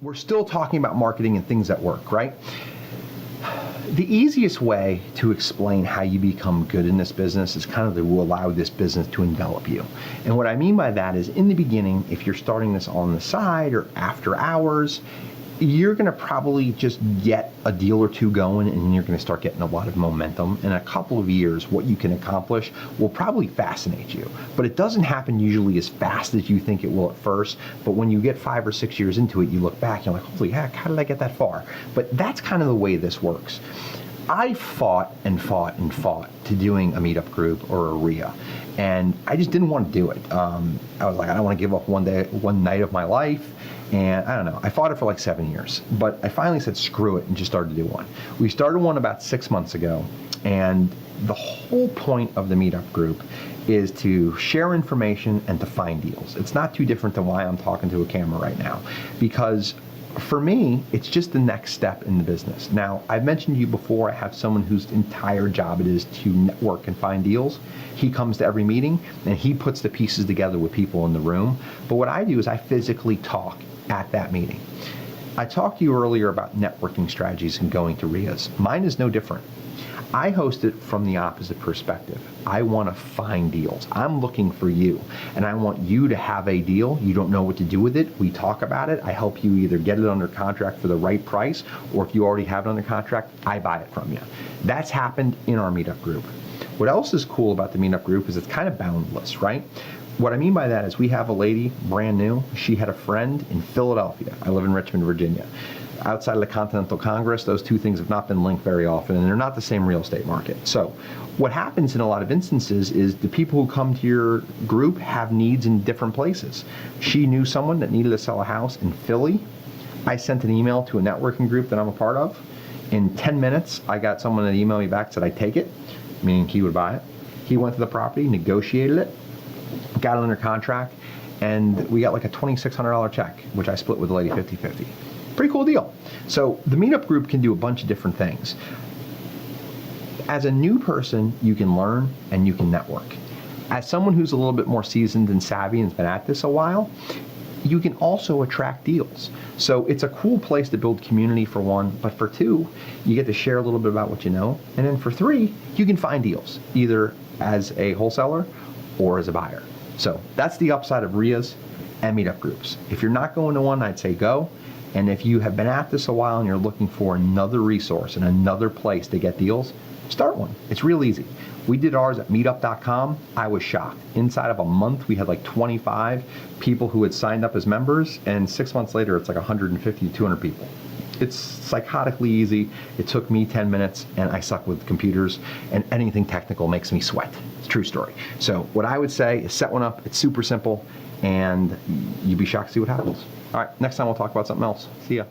we're still talking about marketing and things that work, right? The easiest way to explain how you become good in this business is kind of to allow this business to envelop you. And what I mean by that is, in the beginning, if you're starting this on the side or after hours, you're going to probably just get a deal or two going, and you're going to start getting a lot of momentum. In a couple of years, what you can accomplish will probably fascinate you. But it doesn't happen usually as fast as you think it will at first. But when you get 5 or 6 years into it, you look back, you're like, holy heck, how did I get that far? But that's kind of the way this works. I fought and fought and fought to doing a meetup group or a REIA, and I just didn't want to do it. I was like, I don't want to give up one night of my life, and I don't know. I fought it for like 7 years, but I finally said screw it and just started to do one. We started one about 6 months ago, and the whole point of the meetup group is to share information and to find deals. It's not too different than why I'm talking to a camera right now, because for me, it's just the next step in the business. Now, I've mentioned to you before, I have someone whose entire job it is to network and find deals. He comes to every meeting and he puts the pieces together with people in the room. But what I do is I physically talk at that meeting. I talked to you earlier about networking strategies and going to REIAs. Mine is no different. I host it from the opposite perspective. I want to find deals. I'm looking for you, and I want you to have a deal. You don't know what to do with it. We talk about it. I help you either get it under contract for the right price, or if you already have it under contract, I buy it from you. That's happened in our meetup group. What else is cool about the meetup group is it's kind of boundless, right? What I mean by that is we have a lady, brand new. She had a friend in Philadelphia. I live in Richmond, Virginia. Outside of the Continental Congress, those two things have not been linked very often, and they're not the same real estate market. So what happens in a lot of instances is the people who come to your group have needs in different places. She knew someone that needed to sell a house in Philly. I sent an email to a networking group that I'm a part of. In 10 minutes, I got someone that emailed me back, said I'd take it, meaning he would buy it. He went to the property, negotiated it, got it under contract, and we got like a $2,600 check, which I split with the lady 50-50. Pretty cool deal. So the meetup group can do a bunch of different things. As a new person, you can learn and you can network. As someone who's a little bit more seasoned and savvy and has been at this a while, you can also attract deals. So it's a cool place to build community, for one, but for two, you get to share a little bit about what you know. And then for three, you can find deals, either as a wholesaler or as a buyer. So that's the upside of REIAs and meetup groups. If you're not going to one, I'd say go. And if you have been at this a while and you're looking for another resource and another place to get deals, start one. It's real easy. We did ours at meetup.com. I was shocked. Inside of a month, we had like 25 people who had signed up as members, and 6 months later, it's like 150 to 200 people. It's psychotically easy. It took me 10 minutes, and I suck with computers, and anything technical makes me sweat. It's a true story. So what I would say is set one up. It's super simple, and you'd be shocked to see what happens. All right, next time we'll talk about something else. See ya.